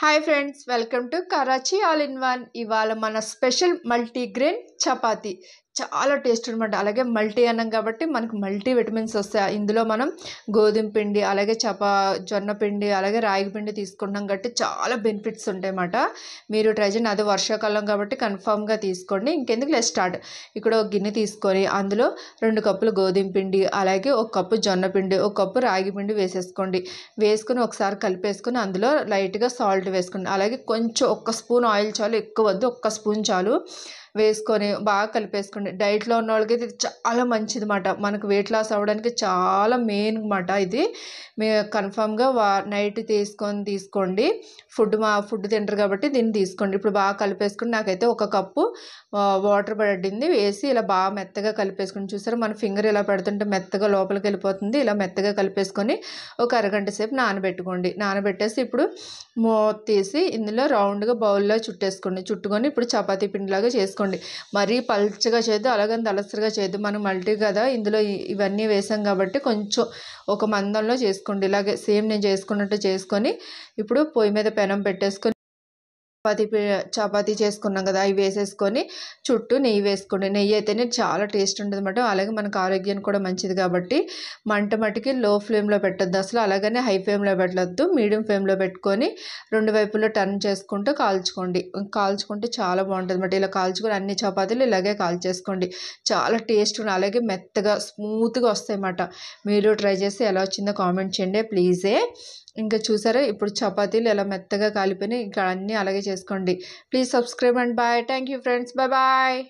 Hi friends, welcome to Karachi all in one. ఇవాళ మన special multigrain chapati చాలా టేస్ట్ అనమాట. అలాగే మల్టీ అన్నం కాబట్టి మనకు మల్టీ విటమిన్స్ వస్తాయి. ఇందులో మనం గోధుమ పిండి, అలాగే జొన్న పిండి, అలాగే రాగి పిండి తీసుకుంటాం కాబట్టి చాలా బెనిఫిట్స్ ఉంటాయి అన్నమాట. మీరు ట్రై చేయండి. అది వర్షాకాలం కాబట్టి కన్ఫామ్గా తీసుకోండి. ఇంకెందుకు లెట్ స్టార్ట్. ఇక్కడ ఒక గిన్నె తీసుకొని అందులో 2 కప్పులు గోధుమ పిండి, అలాగే 1 కప్పు జొన్న పిండి, 1 కప్పు రాగి పిండి వేసేసుకోండి. వేసుకుని ఒకసారి కలిపేసుకుని అందులో లైట్గా సాల్ట్ వేసుకోండి. అలాగే కొంచెం 1 స్పూన్ ఆయిల్ చాలు, ఎక్కువ వద్దు, 1 స్పూన్ చాలు వేసుకొని బాగా కలిపేసుకోండి. డైట్లో ఉన్న వాళ్ళకి ఇది చాలా మంచిది మాట. మనకు వెయిట్ లాస్ అవ్వడానికి చాలా మెయిన్ మాట ఇది. మీరు కన్ఫామ్గా నైట్ తీసుకోండి. ఫుడ్ తింటారు కాబట్టి దీన్ని తీసుకోండి. ఇప్పుడు బాగా కలిపేసుకుని నాకైతే 1 కప్పు వాటర్ పడింది. వేసి ఇలా బాగా మెత్తగా కలిపేసుకుని, చూసారా మన ఫింగర్ ఇలా పెడుతుంటే మెత్తగా లోపలికి వెళ్ళిపోతుంది. ఇలా మెత్తగా కలిపేసుకొని ఒక అరగంట సేపు నానబెట్టుకోండి. నానబెట్టేసి ఇప్పుడు మూత తీసి ఇందులో రౌండ్గా బౌల్లో చుట్టుకొని ఇప్పుడు చపాతీ పిండిలాగా చేసుకోండి. మరీ పల్చగా చేయొద్దు, అలాగని దళసరిగా చేయొద్దు. మనం మల్టీ కదా, ఇందులో ఇవన్నీ వేసాం కాబట్టి కొంచెం ఒక మందంలో చేసుకోండి. ఇలాగే సేమ్ నేను చేసుకున్నట్టు చేసుకొని ఇప్పుడు పొయ్యి మీద పెనం పెట్టేసుకొని చపాతీ చేసుకున్నాం కదా, అవి వేసేసుకొని చుట్టూ నెయ్యి వేసుకోండి. నెయ్యి అయితేనే చాలా టేస్ట్ ఉంటుంది అన్నమాట. అలాగే మనకు ఆరోగ్యానికి కూడా మంచిది కాబట్టి మంట మట్టికి లో ఫ్లేమ్లో పెట్టద్దు అసలు, అలాగనే హై ఫ్లేమ్లో పెట్టద్దు, మీడియం ఫ్లేమ్లో పెట్టుకొని 2 వైపులో టర్న్ చేసుకుంటూ కాల్చుకుంటే చాలా బాగుంటుంది అన్నమాట. ఇలా కాల్చుకొని అన్ని చపాతీలు ఇలాగే కాల్చేసుకోండి. చాలా టేస్ట్, అలాగే మెత్తగా స్మూత్గా వస్తాయి అన్నమాట. మీరు ట్రై చేసి ఎలా వచ్చిందో కామెంట్ చేయండి ప్లీజే. ఇంకా చూసారా ఇప్పుడు చపాతీలు ఎలా మెత్తగా కాలిపోయినాయి. ఇంకా అన్నీ అలాగే చేసుకోండి. Please subscribe and bye. Thank you friends, bye bye.